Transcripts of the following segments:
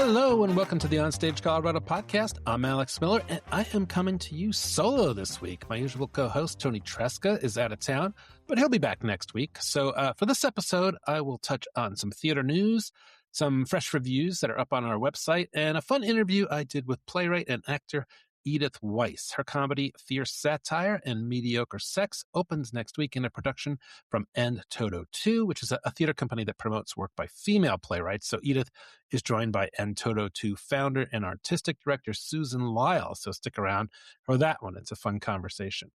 Hello and welcome to the OnStage Colorado podcast. I'm Alex Miller and I am coming to you solo this week. My usual co-host, Toni Tresca, is out of town, but he'll be back next week. So for this episode, I will touch on some theater news, some fresh reviews that are up on our website, and a fun interview I did with playwright and actor Edith Weiss. Her comedy Fierce Satire and Mediocre Sex opens next week in a production from En Toto 2, which is a theater company that promotes work by female playwrights. So Edith is joined by En Toto 2 founder and artistic director Susan Lyle. So stick around for that one. It's a fun conversation.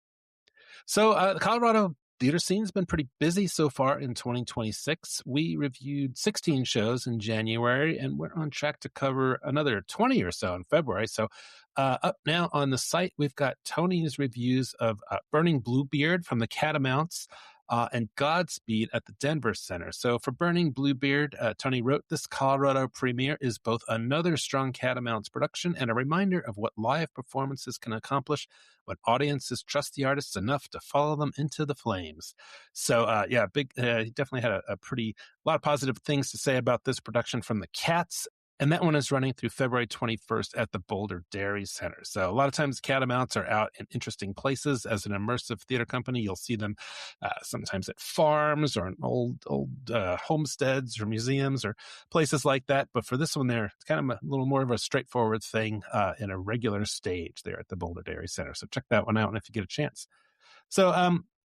So the Colorado theater scene's been pretty busy so far in 2026. We reviewed 16 shows in January, and we're on track to cover another 20 or so in February. So up now on the site, we've got Toni's reviews of Burning Bluebeard from the Catamounts and Godspeed at the Denver Center. So for Burning Bluebeard, Toni wrote, "This Colorado premiere is both another strong Catamounts production and a reminder of what live performances can accomplish when audiences trust the artists enough to follow them into the flames." So he definitely had a lot of positive things to say about this production from the Cats. And that one is running through February 21st at the Boulder Dairy Center. So a lot of times Catamounts are out in interesting places. As an immersive theater company, you'll see them sometimes at farms or in old homesteads or museums or places like that. But for this one there, it's kind of a little more of a straightforward thing in a regular stage there at the Boulder Dairy Center. So check that one out if you get a chance. So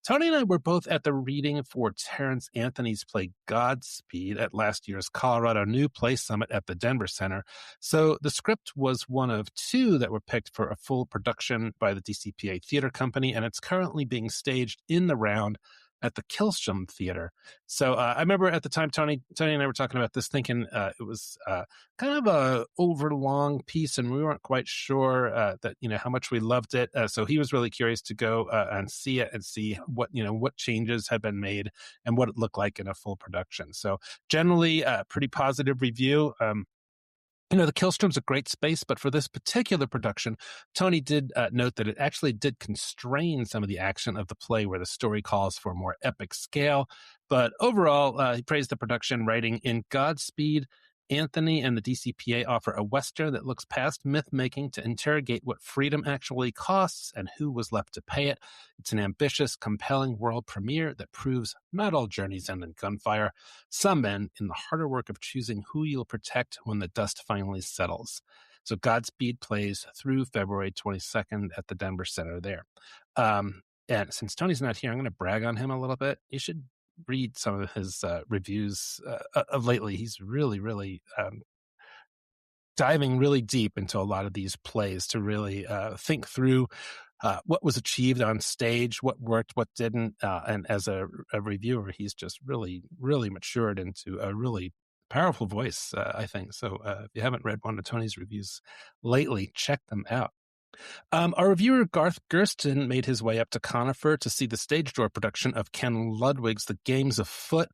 Toni and I were both at the reading for Terrence Anthony's play Godspeed at last year's Colorado New Play Summit at the Denver Center. So the script was one of two that were picked for a full production by the DCPA Theater Company, and it's currently being staged in the round at the Kilstrom Theater. So I remember at the time, Toni and I were talking about this, thinking it was kind of a overlong piece, and we weren't quite sure that how much we loved it. So he was really curious to go and see it and see what changes had been made and what it looked like in a full production. So generally, a pretty positive review. The Kilstrom's a great space, but for this particular production, Toni did note that it actually did constrain some of the action of the play where the story calls for a more epic scale. But overall, he praised the production, writing, "In Godspeed, Anthony and the DCPA offer a Western that looks past myth-making to interrogate what freedom actually costs and who was left to pay it. It's an ambitious, compelling world premiere that proves not all journeys end in gunfire. Some end in the harder work of choosing who you'll protect when the dust finally settles." So Godspeed plays through February 22nd at the Denver Center there. And since Toni's not here, I'm going to brag on him a little bit. You should read some of his reviews of lately. He's really, really diving really deep into a lot of these plays to really think through what was achieved on stage, what worked, what didn't. And as a reviewer, he's just really, really matured into a really powerful voice, I think. So if you haven't read one of Toni's reviews lately, check them out. Our reviewer, Garth Gerstin, made his way up to Conifer to see the StageDoor production of Ken Ludwig's The Games Afoot.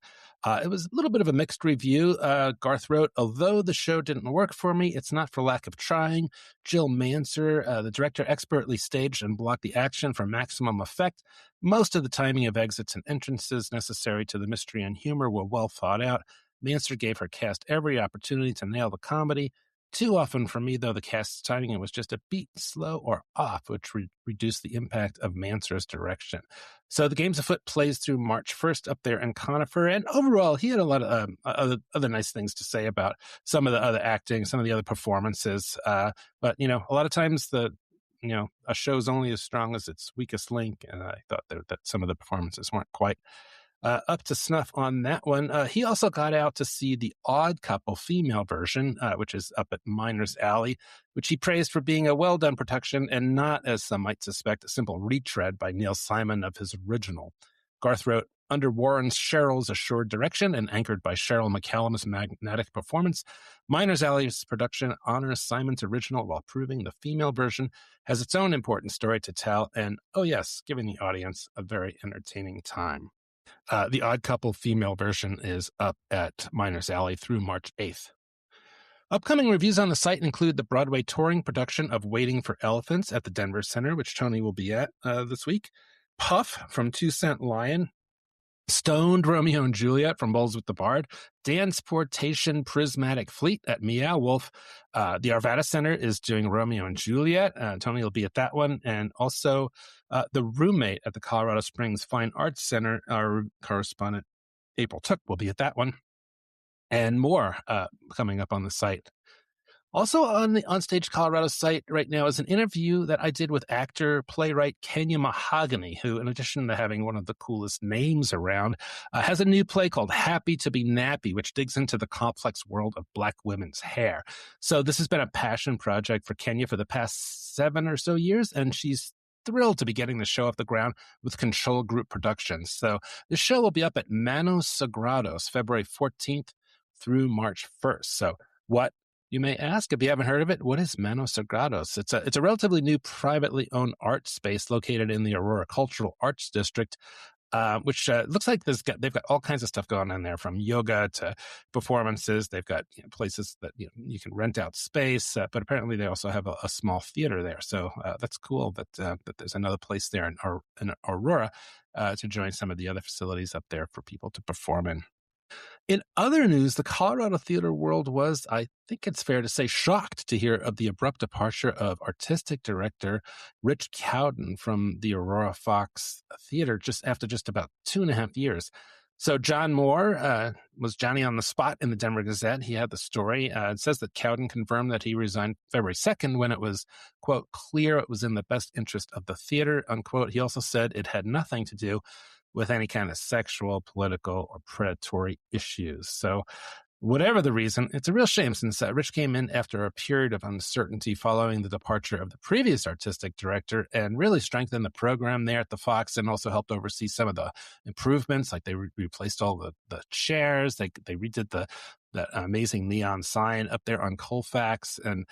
It was a little bit of a mixed review. Garth wrote, "Although the show didn't work for me, it's not for lack of trying. Jill Manser, the director, expertly staged and blocked the action for maximum effect. Most of the timing of exits and entrances necessary to the mystery and humor were well thought out. Manser gave her cast every opportunity to nail the comedy. Too often for me, though, the cast's timing was just a beat slow or off, which reduced the impact of Manser's direction." So The Games Afoot plays through March 1st up there in Conifer, and overall, he had a lot of other nice things to say about some of the other acting, some of the other performances. But, a lot of times a show's only as strong as its weakest link, and I thought that some of the performances weren't quite up to snuff on that one. He also got out to see the Odd Couple female version, which is up at Miners Alley, which he praised for being a well-done production and not, as some might suspect, a simple retread by Neil Simon of his original. Garth wrote, "Under Warren Sherrill's assured direction and anchored by Cheryl McCallum's magnetic performance, Miners Alley's production honors Simon's original while proving the female version has its own important story to tell and, oh yes, giving the audience a very entertaining time." The Odd Couple female version is up at Miners Alley through March 8th. Upcoming reviews on the site include the Broadway touring production of Waiting for Elephants at the Denver Center, which Toni will be at this week. Puff from 2 Cent Lion, Stoned Romeo and Juliet from Bowls with the Bard, Danceportation Prismatic Fleet at Meow Wolf. The Arvada Center is doing Romeo and Juliet. Toni will be at that one. And also The Roommate at the Colorado Springs Fine Arts Center, our correspondent April Took will be at that one. And more coming up on the site. Also on the OnStage Colorado site right now is an interview that I did with actor, playwright Kenya Mahogany, who, in addition to having one of the coolest names around, has a new play called Happy to be Nappy, which digs into the complex world of Black women's hair. So this has been a passion project for Kenya for the past 7 or so years, and she's thrilled to be getting the show off the ground with Control Group Productions. So the show will be up at Manos Sagrados, February 14th through March 1st. So what, you may ask, if you haven't heard of it, what is Manos Sagrados? It's a relatively new privately owned art space located in the Aurora Cultural Arts District, which looks like they've got all kinds of stuff going on there, from yoga to performances. They've got places that you can rent out space, but apparently they also have a small theater there. So that's cool that there's another place there in Aurora to join some of the other facilities up there for people to perform in. In other news, the Colorado theater world was, I think it's fair to say, shocked to hear of the abrupt departure of artistic director Rich Cowden from the Aurora Fox Theater after about 2.5 years. So John Moore was Johnny on the spot in the Denver Gazette. He had the story. It says that Cowden confirmed that he resigned February 2nd when it was, quote, clear it was in the best interest of the theater, unquote. He also said it had nothing to do with any kind of sexual, political, or predatory issues. So whatever the reason, it's a real shame, since Rich came in after a period of uncertainty following the departure of the previous artistic director and really strengthened the program there at the Fox, and also helped oversee some of the improvements. Like they replaced all the chairs. They redid that amazing neon sign up there on Colfax. And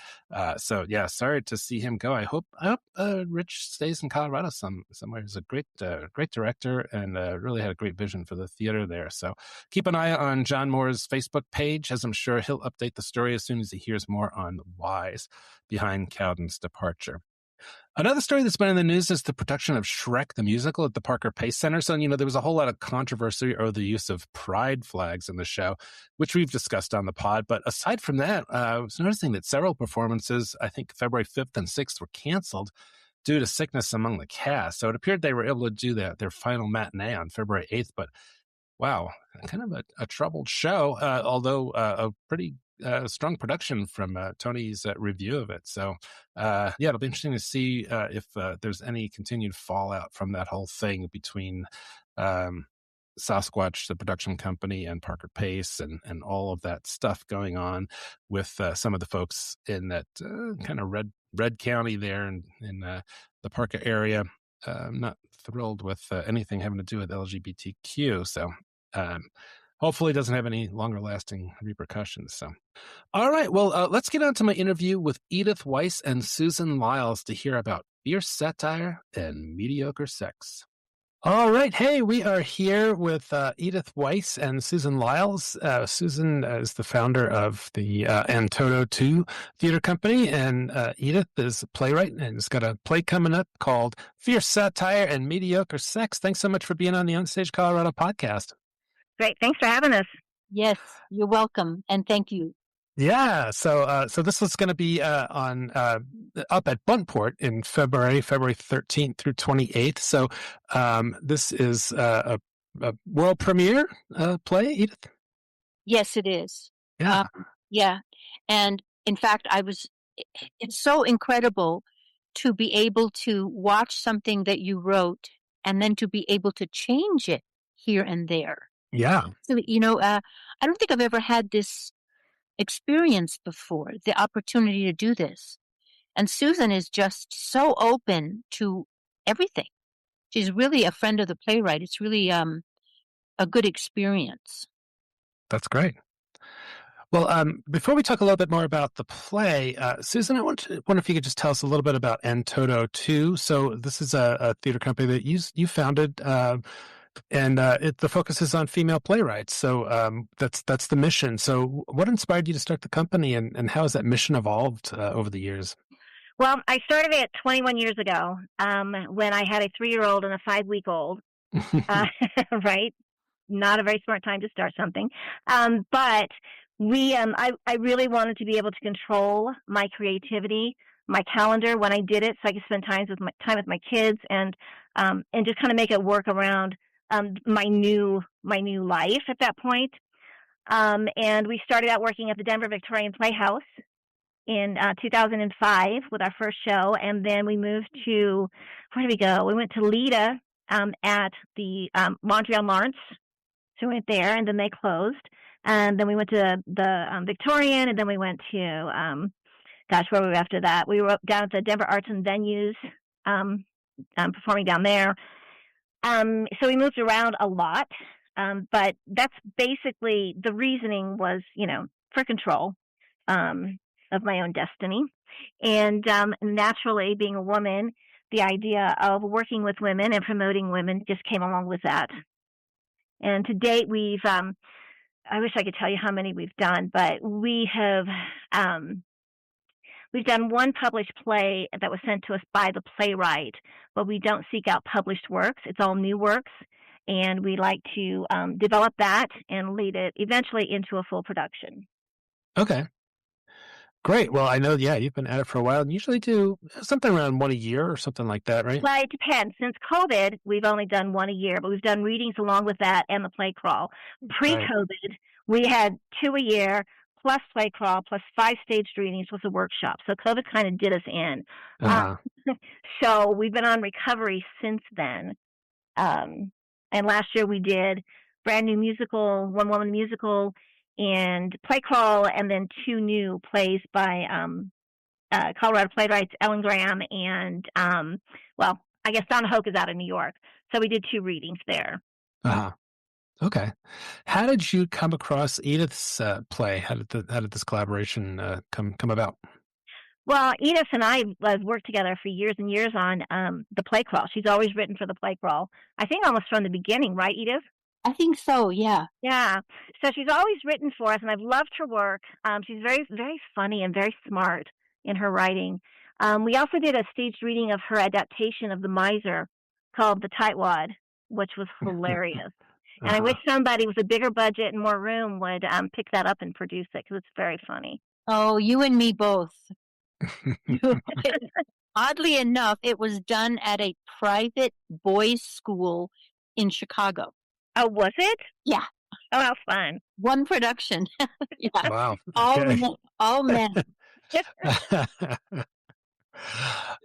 so, yeah, sorry to see him go. I hope Rich stays in Colorado somewhere. He's a great director and really had a great vision for the theater there. So keep an eye on John Moore's Facebook page, as I'm sure he'll update the story as soon as he hears more on the whys behind Cowden's departure. Another story that's been in the news is the production of Shrek the Musical at the Parker Pace Center. So, there was a whole lot of controversy over the use of pride flags in the show, which we've discussed on the pod. But aside from that, I was noticing that several performances, I think February 5th and 6th, were canceled due to sickness among the cast. So it appeared they were able to do their final matinee on February 8th. But wow, kind of a troubled show, although a pretty strong production from Toni's review of it. So, it'll be interesting to see if there's any continued fallout from that whole thing between Sasquatch, the production company, and Parker Pace, and all of that stuff going on with some of the folks in that kind of red county there in the Parker area. I'm not thrilled with anything having to do with LGBTQ. So, hopefully it doesn't have any longer lasting repercussions. So, all right. Well, let's get on to my interview with Edith Weiss and Susan Lyles to hear about fierce satire and mediocre sex. All right. Hey, we are here with Edith Weiss and Susan Lyles. Susan is the founder of the Antoto 2 Theater Company, and Edith is a playwright and has got a play coming up called Fierce Satire and Mediocre Sex. Thanks so much for being on the OnStage Colorado podcast. Great. Thanks for having us. Yes, you're welcome. And thank you. Yeah. So this was going to be up at Buntport in February 13th through 28th. So this is a world premiere play, Edith? Yes, it is. Yeah. Yeah. And in fact, it's so incredible to be able to watch something that you wrote and then to be able to change it here and there. Yeah. So, I don't think I've ever had this experience before, the opportunity to do this. And Susan is just so open to everything. She's really a friend of the playwright. It's really a good experience. That's great. Well, before we talk a little bit more about the play, Susan, I wonder if you could just tell us a little bit about Antoto 2. So this is a theater company that you founded, and the focus is on female playwrights. So that's the mission. So what inspired you to start the company, and how has that mission evolved over the years? Well, I started it 21 years ago when I had a 3-year-old and a 5-week-old, right? not a very smart time to start something. But I really wanted to be able to control my creativity, my calendar when I did it, so I could spend time with my kids and just kind of make it work around my new life at that point. And we started out working at the Denver Victorian Playhouse in 2005 with our first show, and then we moved to, where did we go? We went to Lita at the Montreal Lawrence, so we went there, and then they closed. And then we went to the Victorian, and then we went to, where were we after that? We were down at the Denver Arts and Venues, performing down there. So we moved around a lot, but that's basically the reasoning was, for control of my own destiny. And naturally, being a woman, the idea of working with women and promoting women just came along with that. And to date, I wish I could tell you how many we've done, but we've done one published play that was sent to us by the playwright, but we don't seek out published works. It's all new works, and we like to develop that and lead it eventually into a full production. Okay. Great. Well, I know, you've been at it for a while and usually do something around one a year or something like that, right? Well, it depends. Since COVID, we've only done one a year, but we've done readings along with that and the play crawl. Pre-COVID, we had 2 a year, plus play crawl, plus 5 staged readings with a workshop. So COVID kind of did us in. So we've been on recovery since then. And last year we did brand new musical, one-woman musical, and play crawl, and then 2 new plays by Colorado playwrights Ellen Graham and, I guess Donna Hoke is out of New York. So we did 2 readings there. Okay. How did you come across Edith's play? How did this collaboration come about? Well, Edith and I have worked together for years and years on the play crawl. She's always written for the play crawl. I think almost from the beginning, right, Edith? I think so, yeah. Yeah. So she's always written for us, and I've loved her work. She's very, very funny and very smart in her writing. We also did a staged reading of her adaptation of The Miser called The Tightwad, which was hilarious. And I wish somebody with a bigger budget and more room would pick that up and produce it, because it's very funny. Oh, you and me both. Oddly enough, it was done at a private boys' school in Chicago. Oh, was it? Yeah. Oh, how fun. One production. Yeah. Wow. All men.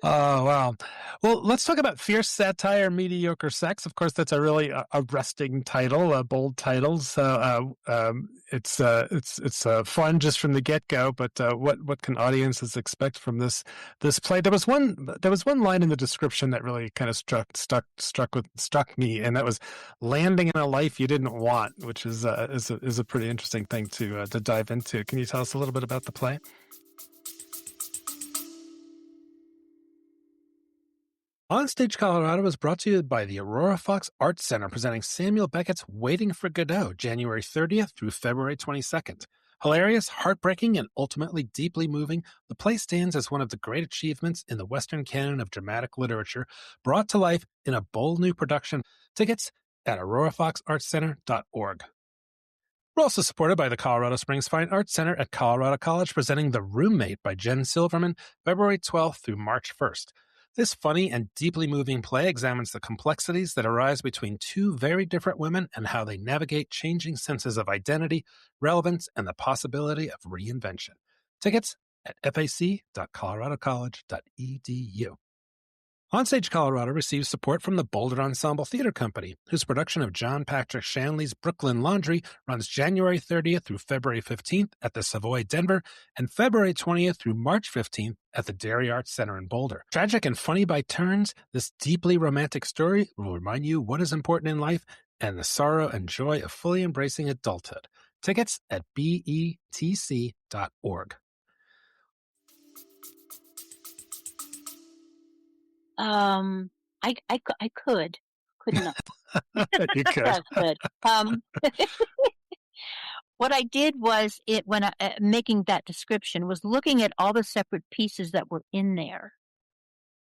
Oh, wow. Well, let's talk about Fierce Satire, Mediocre Sex. Of course, that's a really arresting title, a bold title. So it's fun just from the get-go. But what can audiences expect from this play? There was one line in the description that really kind of struck me, and that was landing in a life you didn't want, which is a pretty interesting thing to dive into. Can you tell us a little bit about the play? OnStage Colorado is brought to you by the Aurora Fox Arts Center, presenting Samuel Beckett's Waiting for Godot, January 30th through February 22nd. Hilarious, heartbreaking, and ultimately deeply moving, the play stands as one of the great achievements in the Western canon of dramatic literature, brought to life in a bold new production. Tickets at aurorafoxartscenter.org. We're also supported by the Colorado Springs Fine Arts Center at Colorado College, presenting The Roommate by Jen Silverman, February 12th through March 1st. This funny and deeply moving play examines the complexities that arise between 2 very different women and how they navigate changing senses of identity, relevance, and the possibility of reinvention. Tickets at fac.coloradocollege.edu. OnStage Colorado receives support from the Boulder Ensemble Theater Company, whose production of John Patrick Shanley's Brooklyn Laundry runs January 30th through February 15th at the Savoy Denver and February 20th through March 15th at the Dairy Arts Center in Boulder. Tragic and funny by turns, this deeply romantic story will remind you what is important in life and the sorrow and joy of fully embracing adulthood. Tickets at betc.org. I couldn't. You could. I could. What I did was when making that description was looking at all the separate pieces that were in there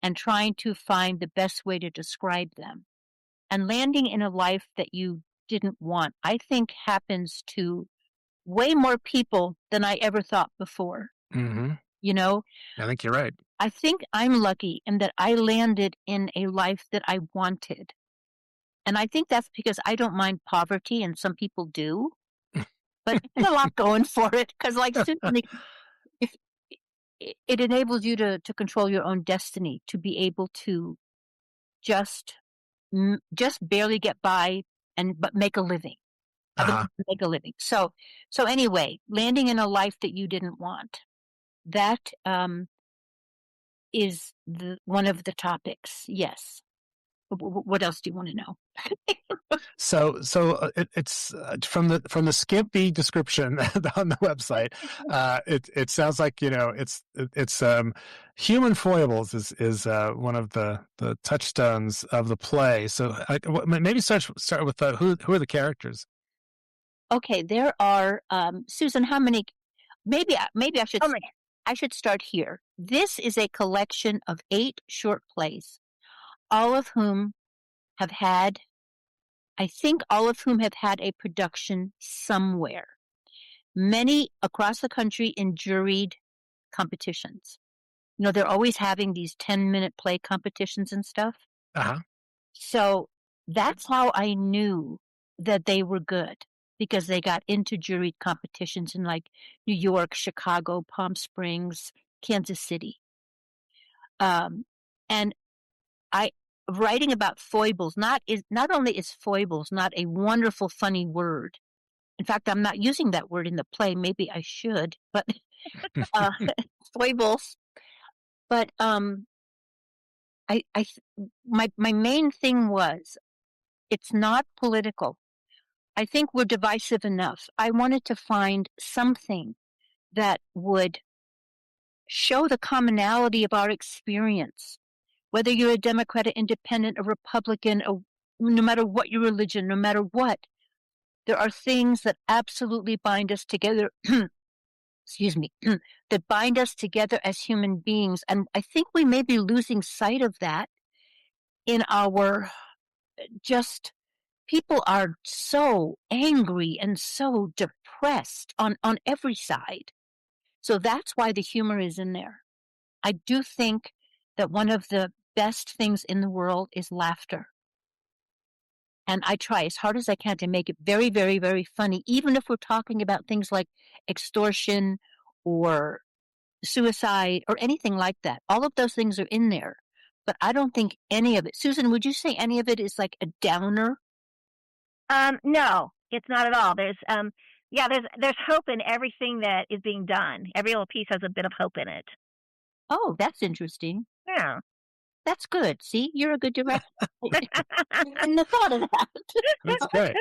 and trying to find the best way to describe them, and landing in a life that you didn't want, I think happens to way more people than I ever thought before. Mm-hmm. You know, I think you're right. I think I'm lucky in that I landed in a life that I wanted. And I think that's because I don't mind poverty, and some people do. But there's a lot going for it, because like Susan, if it enables you to control your own destiny, to be able to just barely get by but make a living. Make a living. So anyway, landing in a life that you didn't want, that is one of the topics. Yes. What else do you want to know? So it's from the skimpy description on the website. It sounds like, it's human foibles is one of the touchstones of the play. So maybe start with who are the characters? Okay, there are Susan. How many? Maybe I should. Oh, I should start here. This is a collection of 8 short plays, all of whom have had. I think all of whom have had a production somewhere. Many across the country in juried competitions. They're always having these 10-minute play competitions and stuff. So that's how I knew that they were good, because they got into juried competitions in like New York, Chicago, Palm Springs, Kansas City. And writing about foibles, not only is foibles not a wonderful, funny word. In fact, I'm not using that word in the play. Maybe I should, but foibles. But my main thing was, it's not political. I think we're divisive enough. I wanted to find something that would show the commonality of our experience, whether you're a Democrat, an independent, a Republican, no matter what your religion, no matter what. There are things that absolutely bind us together, excuse me, that bind us together as human beings. And I think we may be losing sight of that in our people are so angry and so depressed on every side. So that's why the humor is in there. I do think that one of the best things in the world is laughter. And I try as hard as I can to make it very, very, very funny, even if we're talking about things like extortion or suicide or anything like that. All of those things are in there. But I don't think any of it. Susan, would you say any of it is like a downer? No, it's not at all. There's hope in everything that is being done. Every little piece has a bit of hope in it. Oh, that's interesting. Yeah. That's good. See, you're a good director. And the thought of that. That's great.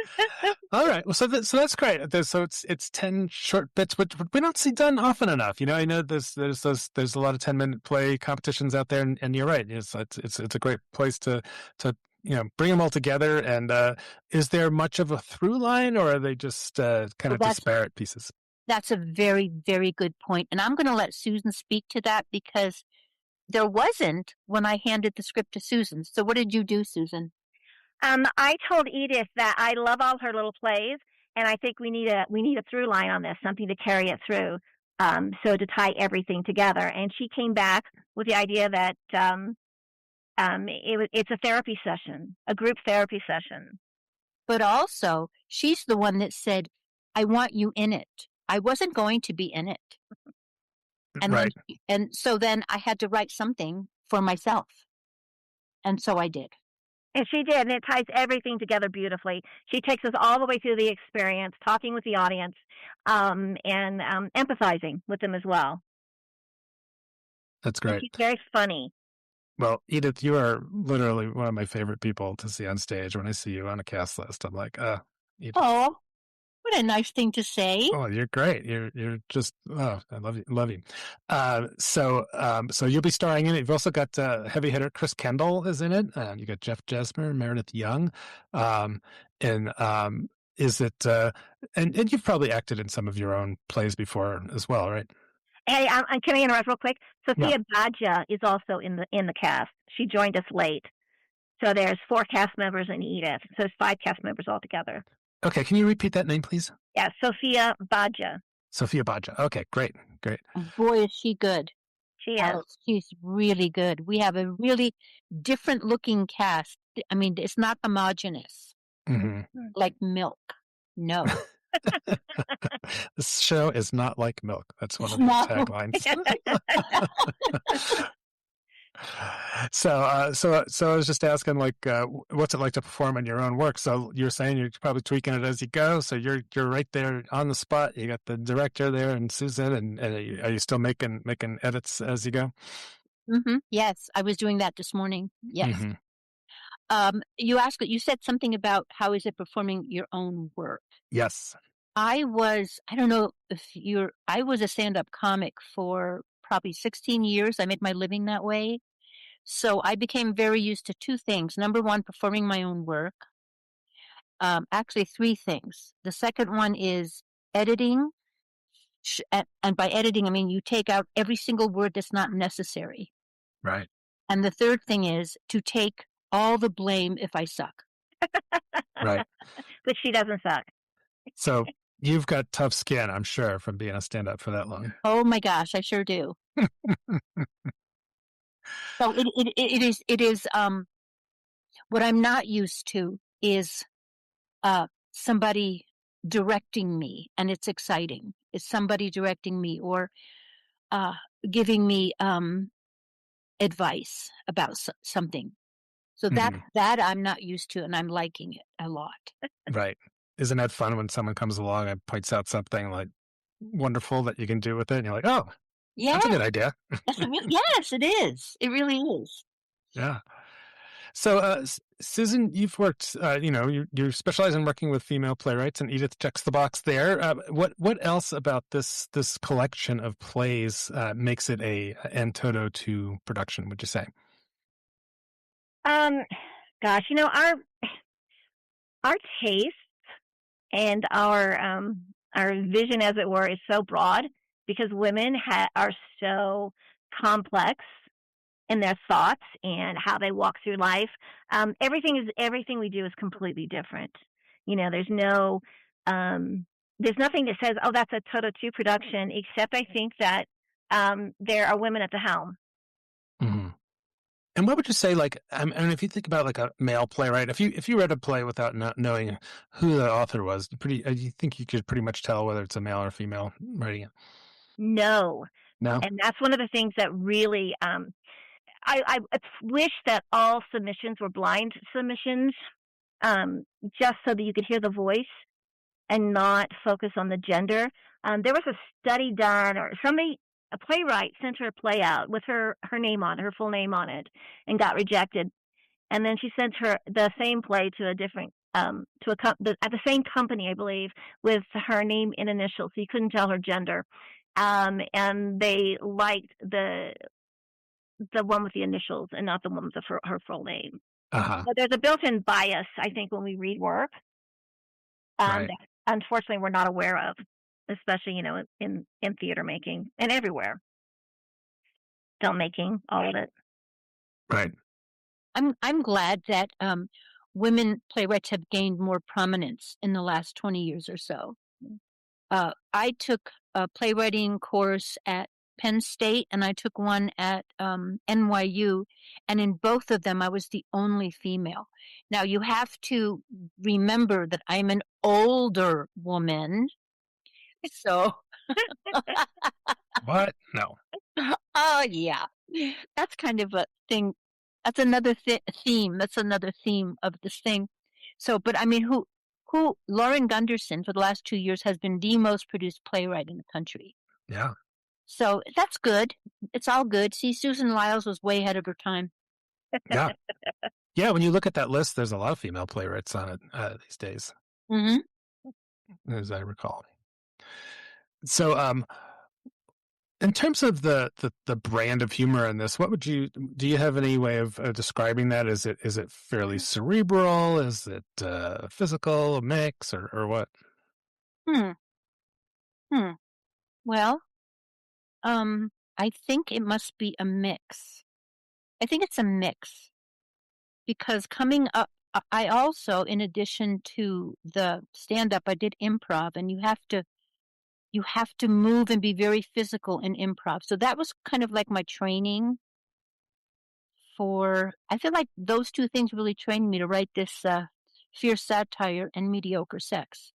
All right. Well, so that's great. So it's 10 short bits, which we don't see done often enough. I know there's a lot of 10-minute play competitions out there, and you're right. It's a great place to bring them all together. And is there much of a through line, or are they just kind of disparate pieces? That's a very, very good point. And I'm going to let Susan speak to that, because there wasn't when I handed the script to Susan. So what did you do, Susan? I told Edith that I love all her little plays, and I think we need a through line on this, something to carry it through, so to tie everything together. And she came back with the idea that it's a therapy session, a group therapy session. But also, she's the one that said, "I want you in it." I wasn't going to be in it. And right. So then I had to write something for myself. And so I did. And she did, and it ties everything together beautifully. She takes us all the way through the experience, talking with the audience, and empathizing with them as well. That's great. And she's very funny. Well, Edith, you are literally one of my favorite people to see on stage. When I see you on a cast list, I'm like, Edith. Oh, what a nice thing to say. Oh, you're great. You're just, I love you. So you'll be starring in it. You've also got heavy hitter Chris Kendall is in it. You got Jeff Jesmer, Meredith Young. Is it, and you've probably acted in some of your own plays before as well, right? Hey, can I interrupt real quick? Sophia Badja is also in the cast. She joined us late. So there's 4 cast members in Edith. So there's 5 cast members altogether. Okay, can you repeat that name, please? Yeah, Sophia Baja. Sophia Baja. Okay, great. Boy, is she good. She is. Alex, she's really good. We have a really different looking cast. I mean, it's not homogenous like milk. No. This show is not like milk. That's one of the No. taglines. So I was just asking, like, what's it like to perform in your own work? So you're saying you're probably tweaking it as you go. So you're right there on the spot. You got the director there and Susan, and are you still making edits as you go? Yes, I was doing that this morning. Yes. Mm-hmm. You said something about how is it performing your own work? Yes. I was a stand-up comic for probably 16 years. I made my living that way. So I became very used to two things. Number one, performing my own work. Actually, three things. The second one is editing. And by editing, I mean you take out every single word that's not necessary. Right. And the third thing is to take all the blame if I suck. Right. But she doesn't suck. So you've got tough skin, I'm sure, from being a stand-up for that long. Oh my gosh, I sure do. So it is what I'm not used to is somebody directing me, and it's exciting. It's somebody directing me or giving me advice about something. So that I'm not used to, and I'm liking it a lot. Right. Isn't that fun when someone comes along and points out something like wonderful that you can do with it, and you're like, oh, yeah, that's a good idea. Yes, it is. It really is. Yeah. So, Susan, you've worked, you specialize in working with female playwrights, and Edith checks the box there. What else about this collection of plays makes it a en toto to production, would you say? Gosh, our taste and our vision, as it were, is so broad because women are so complex in their thoughts and how they walk through life. Everything we do is completely different. There's no, there's nothing that says, oh, that's a Toto 2 production, except I think that there are women at the helm. Mm-hmm. And what would you say, like, I mean, if you think about like a male playwright, if you read a play without not knowing who the author was, you think you could pretty much tell whether it's a male or female writing it? No. And that's one of the things that really, I wish that all submissions were blind submissions, just so that you could hear the voice and not focus on the gender. There was a study done, or a playwright sent her a play out with her name on it, her full name on it, and got rejected. And then she sent her the same play to a different, at the same company, I believe, with her name in initials, so you couldn't tell her gender. And they liked the one with the initials and not the one with her full name. But there's a built-in bias, I think, when we read work. Right. That unfortunately we're not aware of, especially in theater making and everywhere, filmmaking, all of it. Right. I'm glad that women playwrights have gained more prominence in the last 20 years or so. I took a playwriting course at Penn State, and I took one at NYU, and in both of them I was the only female. Now you have to remember that I'm an older woman, so what? No. Oh yeah, that's kind of a thing. That's another theme. That's another theme of this thing. So, but I mean, who Lauren Gunderson for the last 2 years has been the most produced playwright in the country. Yeah. So that's good. It's all good. See, Susan Lyles was way ahead of her time. Yeah. Yeah, when you look at that list, there's a lot of female playwrights on it these days. Mm-hmm. As I recall. So, in terms of the brand of humor in this, do you have any way of describing that? Is it fairly cerebral? Is it physical, a mix, or what? Well, I think it must be a mix. I think it's a mix because coming up, I also, in addition to the stand-up, I did improv, and you have to move and be very physical in improv. So that was kind of like my training I feel like those two things really trained me to write this fierce satire and mediocre sex.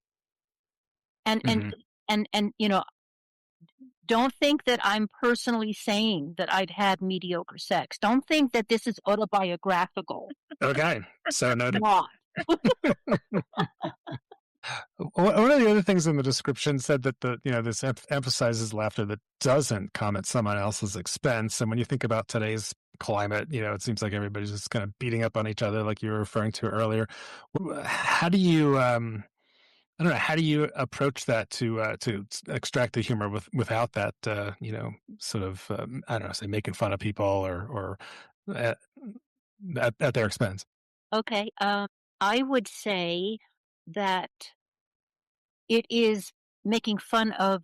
And don't think that I'm personally saying that I'd had mediocre sex. Don't think that this is autobiographical. Okay, so noted. Not. One of the other things in the description said that this emphasizes laughter that doesn't come at someone else's expense. And when you think about today's climate, it seems like everybody's just kind of beating up on each other, like you were referring to earlier. How do you, I don't know, how do you approach that to extract the humor without that, sort of, I don't know, say making fun of people or at their expense? Okay, I would say that it is making fun of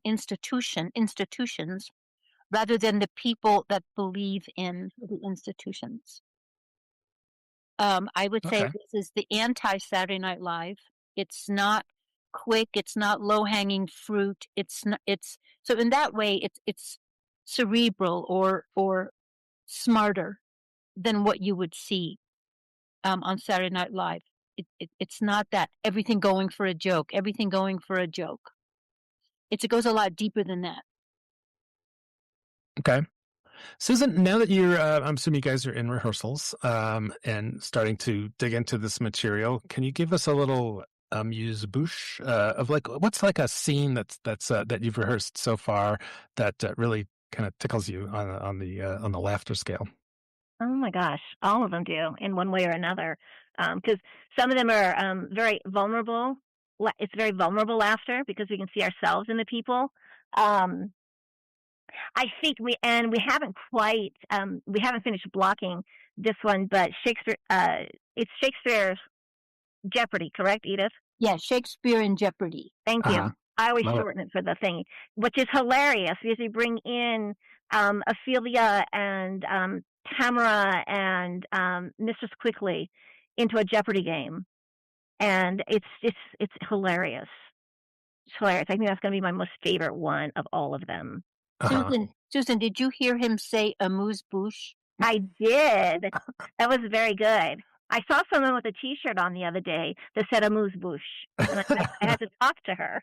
institutions, rather than the people that believe in the institutions. I would say this is the anti-Saturday Night Live. It's not quick. It's not low-hanging fruit. So in that way, it's cerebral or smarter than what you would see on Saturday Night Live. It's not that everything going for a joke. It goes a lot deeper than that. Okay. Susan, now that I'm assuming you guys are in rehearsals and starting to dig into this material, can you give us a little amuse-bouche of like what's like a scene that you've rehearsed so far that really kind of tickles you on the laughter scale? Oh my gosh, all of them do in one way or another, because some of them are very vulnerable. It's very vulnerable laughter because we can see ourselves in the people. I think we haven't quite we haven't finished blocking this one, but Shakespeare. It's Shakespeare's Jeopardy, correct, Edith? Yeah, Shakespeare in Jeopardy. Thank you. I always shorten it for the thing, which is hilarious because we bring in Ophelia and Tamara and Mistress Quickly into a Jeopardy game, and it's hilarious. It's hilarious. I think that's going to be my most favorite one of all of them. Susan, did you hear him say amuse-bouche? I did. That was very good. I saw someone with a T-shirt on the other day that said amuse-bouche, and I had to talk to her.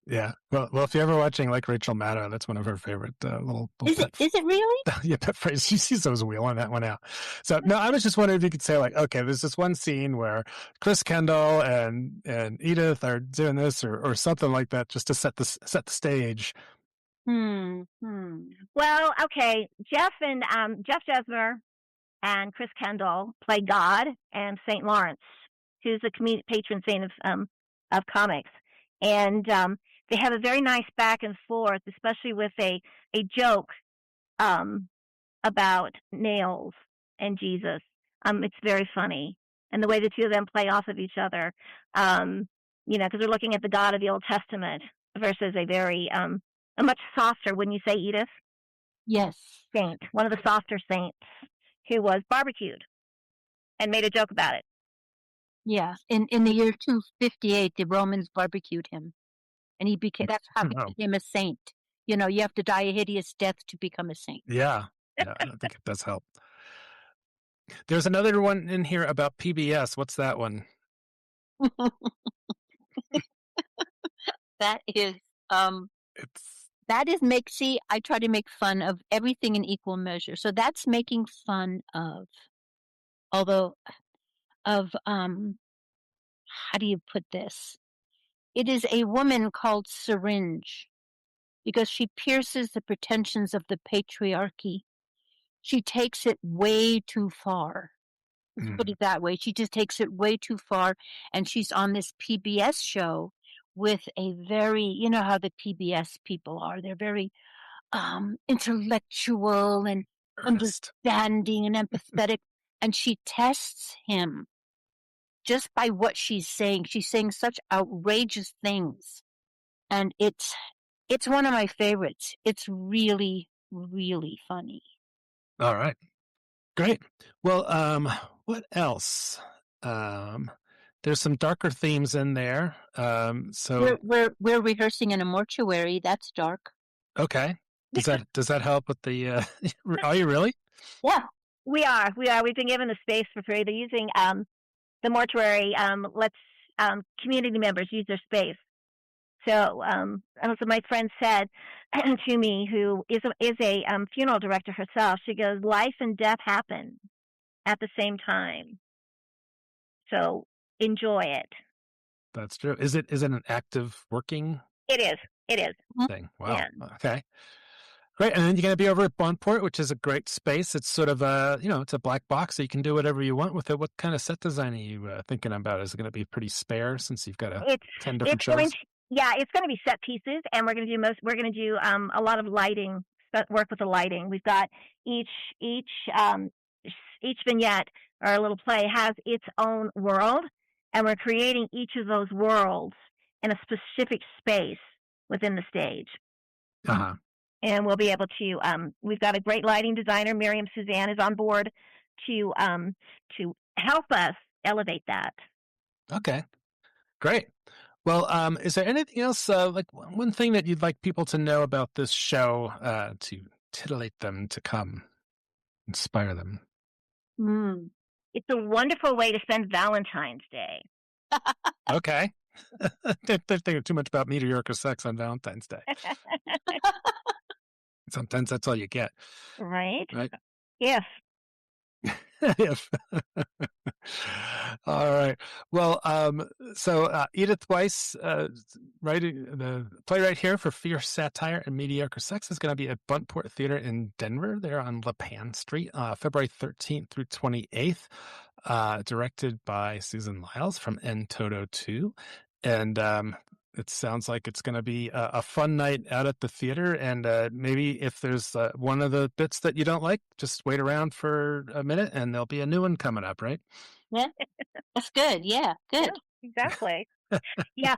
Yeah. Well, if you're ever watching like Rachel Maddow, that's one of her favorite little Is it really? Yeah, pet phrase. She's always wheeling that one out. So no, I was just wondering if you could say like, okay, there's this one scene where Chris Kendall and Edith are doing this or something like that, just to set the stage. Well, okay. Jeff Jesmer and Chris Kendall play God and St. Lawrence, who's the patron saint of comics, and they have a very nice back and forth, especially with a joke about nails and Jesus. It's very funny, and the way the two of them play off of each other. Because they're looking at the God of the Old Testament versus a much softer, wouldn't you say, Edith? Yes. Saint, one of the softer saints who was barbecued and made a joke about it. Yeah. In the year 258, the Romans barbecued him, and that's how he became a saint. You have to die a hideous death to become a saint. Yeah. I think it does help. There's another one in here about PBS. What's that one? That is I try to make fun of everything in equal measure. So that's making fun of, how do you put this? It is a woman called Syringe because she pierces the pretensions of the patriarchy. She takes it way too far. Let's put it that way. She just takes it way too far, and she's on this PBS show with a very, you know how the PBS people are. They're very intellectual and understanding and empathetic. And she tests him just by what she's saying. She's saying such outrageous things. And it's one of my favorites. It's really, really funny. All right. Great. Well, what else? There's some darker themes in there. So We're rehearsing in a mortuary. That's dark. okay. Does that help with the? Are you really? Yeah, we are. We've been given the space for free. They're using the mortuary. Lets community members use their space. So, so my friend said to me, who is a funeral director herself, she goes, "Life and death happen at the same time. So enjoy it." That's true. Is it an active working It is. It is. thing? Wow. Yeah. Okay. Great. And then you're going to be over at Buntport, which is a great space. It's sort of it's a black box, so you can do whatever you want with it. What kind of set design are you thinking about? Is it going to be pretty spare since you've got 10 different shows? It's going to be set pieces, and we're going to do a lot of lighting, work with the lighting. We've got each vignette or a little play has its own world, and we're creating each of those worlds in a specific space within the stage. Uh-huh. And we'll be able to. We've got a great lighting designer, Miriam Suzanne, is on board to help us elevate that. Okay, great. Well, is there anything else, like one thing that you'd like people to know about this show to titillate them to come, inspire them? It's a wonderful way to spend Valentine's Day. Okay. They're thinking too much about mediocre sex on Valentine's Day. Sometimes that's all you get. Right? Right? Yes. Yes. All right. Well, so Edith Weiss, writing the playwright here for Fierce Satire and Mediocre Sex, is going to be at Buntport Theater in Denver. They're on LaPan Street, February 13th through 28th. Directed by Susan Lyles from En Toto 2. And it sounds like it's going to be a fun night out at the theater. And maybe if there's one of the bits that you don't like, just wait around for a minute and there'll be a new one coming up, right? Yeah, that's good. Yeah, good. Yeah, exactly. Yeah.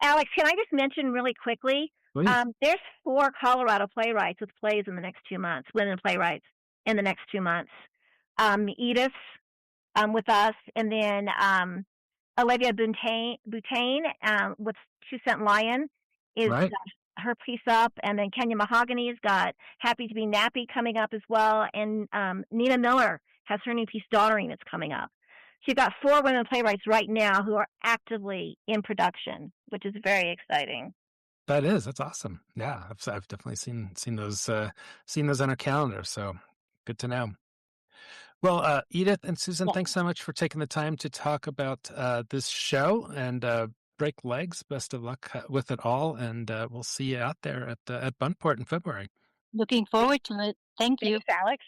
Alex, can I just mention really quickly? There's 4 Colorado playwrights with plays in the next 2 months, women playwrights in the next 2 months. Edith with us, and then Olivia Boutain with 2 Cent Lion is right. Her piece up, and then Kenya Mahogany's got Happy to Be Nappy coming up as well, and Nina Miller has her new piece Daughtering that's coming up. So you've got 4 women playwrights right now who are actively in production, which is very exciting. That's awesome. Yeah, I've definitely seen those on our calendar. So good to know. Well, Edith and Susan, thanks so much for taking the time to talk about this show and break legs. Best of luck with it all, and we'll see you out there at Buntport in February. Looking forward to it. Thank you. Thanks, Alex.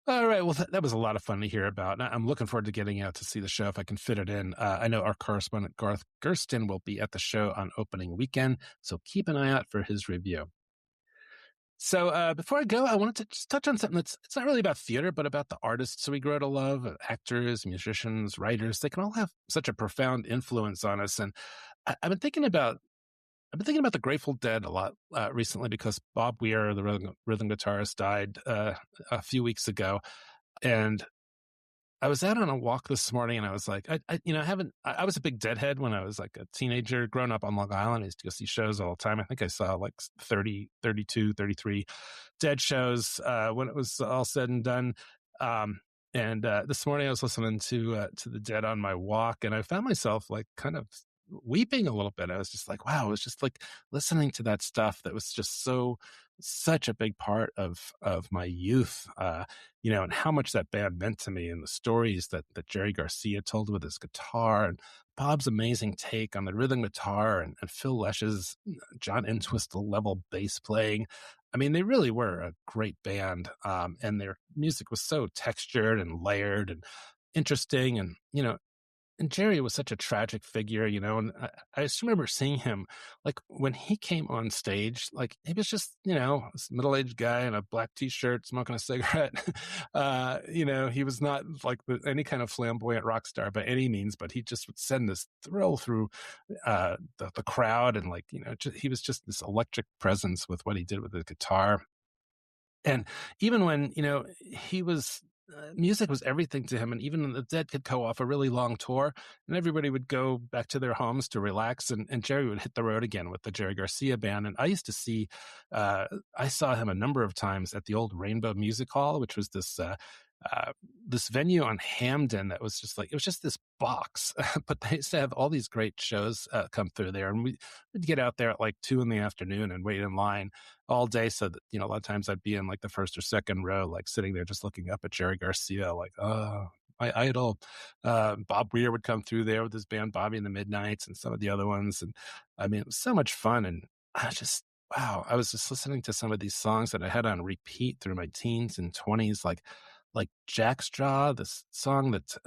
All right. Well, that was a lot of fun to hear about. I'm looking forward to getting out to see the show if I can fit it in. I know our correspondent, Garth Gerstin, will be at the show on opening weekend, so keep an eye out for his review. So before I go, I wanted to just touch on something it's not really about theater, but about the artists we grow to love, actors, musicians, writers. They can all have such a profound influence on us. And I've been thinking about the Grateful Dead a lot recently because Bob Weir, the rhythm guitarist, died a few weeks ago. And I was out on a walk this morning and I was like, I was a big Deadhead when I was like a teenager growing up on Long Island. I used to go see shows all the time. I think I saw like 30, 32, 33 Dead shows when it was all said and done. And this morning I was listening to the Dead on my walk and I found myself like kind of weeping a little bit. I was just like, wow, it was just like listening to that stuff that was just such a big part of my youth, and how much that band meant to me and the stories that Jerry Garcia told with his guitar and Bob's amazing take on the rhythm guitar and Phil Lesch's John Entwistle level bass playing. I mean, they really were a great band, and their music was so textured and layered and interesting, and and Jerry was such a tragic figure, and I just remember seeing him, like, when he came on stage, like, he was just, this middle-aged guy in a black T-shirt smoking a cigarette. He was not, like, any kind of flamboyant rock star by any means, but he just would send this thrill through the crowd, and, like, he was just this electric presence with what he did with the guitar. And even when, he was music was everything to him. And even the Dead could go off a really long tour and everybody would go back to their homes to relax. And Jerry would hit the road again with the Jerry Garcia Band. And I used to see, I saw him a number of times at the old Rainbow Music Hall, which was this venue on Hamden that was just like, it was just this box, but they used to have all these great shows come through there. And we'd get out there at like 2 p.m. and wait in line all day. So that, a lot of times I'd be in like the first or second row, like sitting there just looking up at Jerry Garcia, like, oh, my idol. Bob Weir would come through there with his band, Bobby and the Midnights, and some of the other ones. And I mean, it was so much fun. And wow, I was just listening to some of these songs that I had on repeat through my teens and 20s, like Jackstraw, this song that's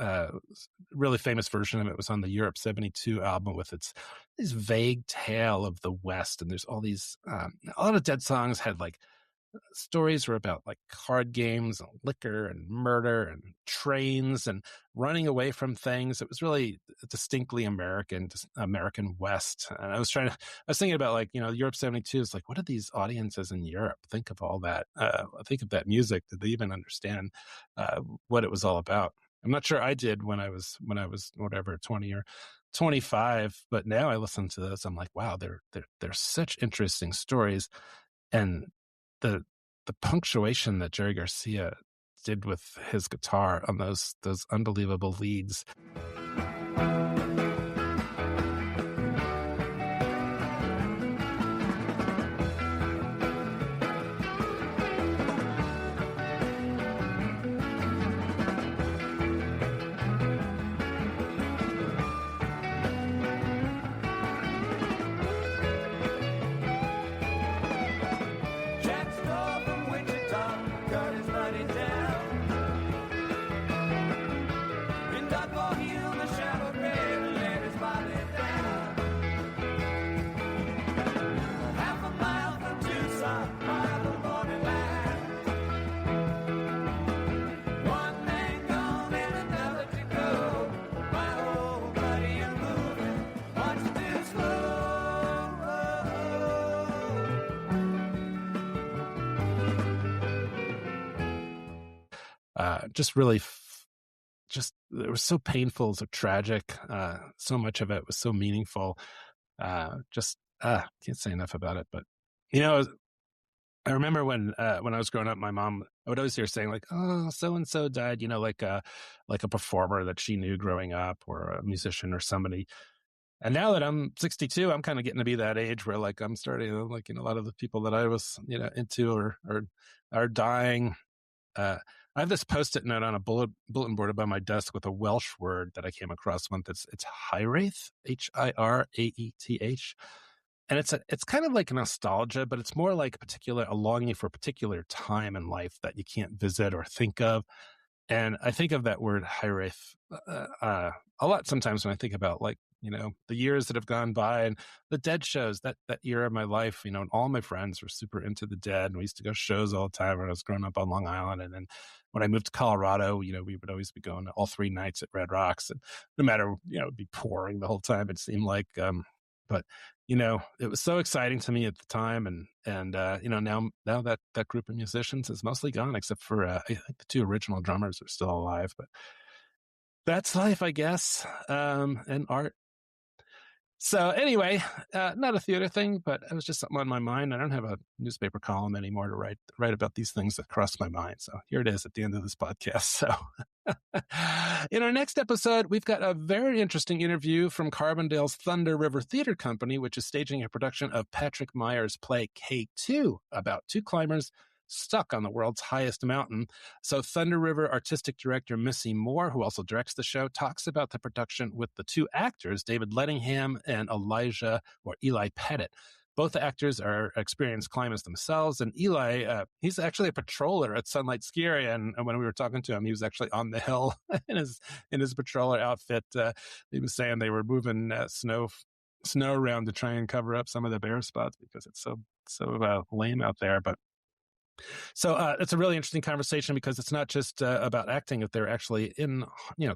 really famous version of it was on the Europe 72 album with this vague tale of the West. And there's all these, a lot of Dead songs had like stories were about like card games and liquor and murder and trains and running away from things. It was really distinctly American, just American West. And I was thinking about like, Europe 72 is like, what did these audiences in Europe think of all that? Think of that music. Did they even understand what it was all about? I'm not sure I did when I was whatever, 20 or 25, but now I listen to this. I'm like, wow, they're such interesting stories. And the punctuation that Jerry Garcia did with his guitar on those unbelievable leads. Just really, it was so painful, so tragic. So much of it was so meaningful. Can't say enough about it. But I remember when I was growing up, my mom, I would always hear saying like, "Oh, so and so died," like a performer that she knew growing up, or a musician or somebody. And now that I'm 62, I'm kind of getting to be that age where like I'm starting to like, a lot of the people that I was into are dying. I have this Post-it note on a bulletin board above my desk with a Welsh word that I came across once. It's Hiraeth, Hiraeth, and it's kind of like nostalgia, but it's more like a longing for a particular time in life that you can't visit or think of. And I think of that word Hiraeth a lot sometimes when I think about like, the years that have gone by and the Dead shows, that era of my life, and all my friends were super into the Dead. And we used to go shows all the time when I was growing up on Long Island. And then when I moved to Colorado, we would always be going all 3 nights at Red Rocks. And no matter, it'd be pouring the whole time, it seemed like. But, it was so exciting to me at the time. And now that group of musicians is mostly gone, except for, I think the 2 original drummers are still alive. But that's life, I guess, and art. So anyway, not a theater thing, but it was just something on my mind. I don't have a newspaper column anymore to write about these things that cross my mind. So here it is at the end of this podcast. So in our next episode, we've got a very interesting interview from Carbondale's Thunder River Theater Company, which is staging a production of Patrick Meyer's play K2 about 2 climbers stuck on the world's highest mountain. So Thunder River artistic director Missy Moore, who also directs the show, talks about the production with the 2 actors, David Lettingham and Eli Pettit. Both actors are experienced climbers themselves, and Eli, he's actually a patroller at Sunlight Ski Area, and when we were talking to him, he was actually on the hill in his patroller outfit. He was saying they were moving snow around to try and cover up some of the bare spots because it's so lame out there. But so it's a really interesting conversation because it's not just about acting, if they're actually in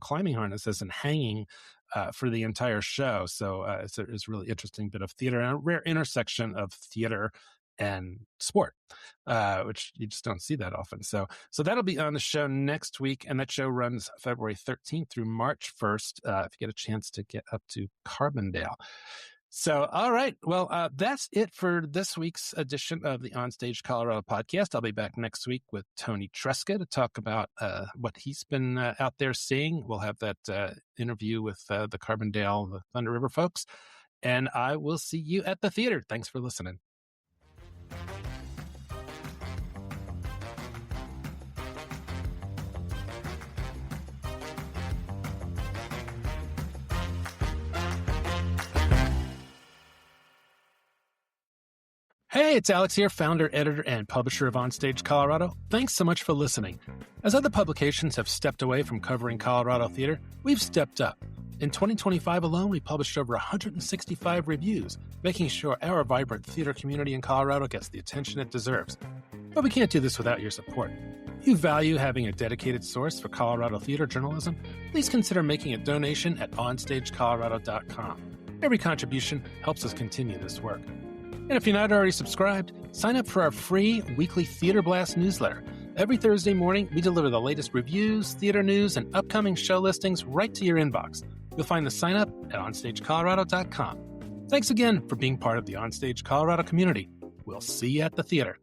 climbing harnesses and hanging for the entire show. So it's a really interesting bit of theater and a rare intersection of theater and sport, which you just don't see that often. So that'll be on the show next week, and that show runs February 13th through March 1st, if you get a chance to get up to Carbondale. So, all right. Well, that's it for this week's edition of the OnStage Colorado podcast. I'll be back next week with Toni Tresca to talk about what he's been out there seeing. We'll have that interview with the Carbondale, the Thunder River folks. And I will see you at the theater. Thanks for listening. Hey, it's Alex here, founder, editor, and publisher of OnStage Colorado. Thanks so much for listening. As other publications have stepped away from covering Colorado theater, we've stepped up. In 2025 alone, we published over 165 reviews, making sure our vibrant theater community in Colorado gets the attention it deserves. But we can't do this without your support. If you value having a dedicated source for Colorado theater journalism, please consider making a donation at onstagecolorado.com. Every contribution helps us continue this work. And if you're not already subscribed, sign up for our free weekly Theater Blast newsletter. Every Thursday morning, we deliver the latest reviews, theater news, and upcoming show listings right to your inbox. You'll find the sign up at onstagecolorado.com. Thanks again for being part of the OnStage Colorado community. We'll see you at the theater.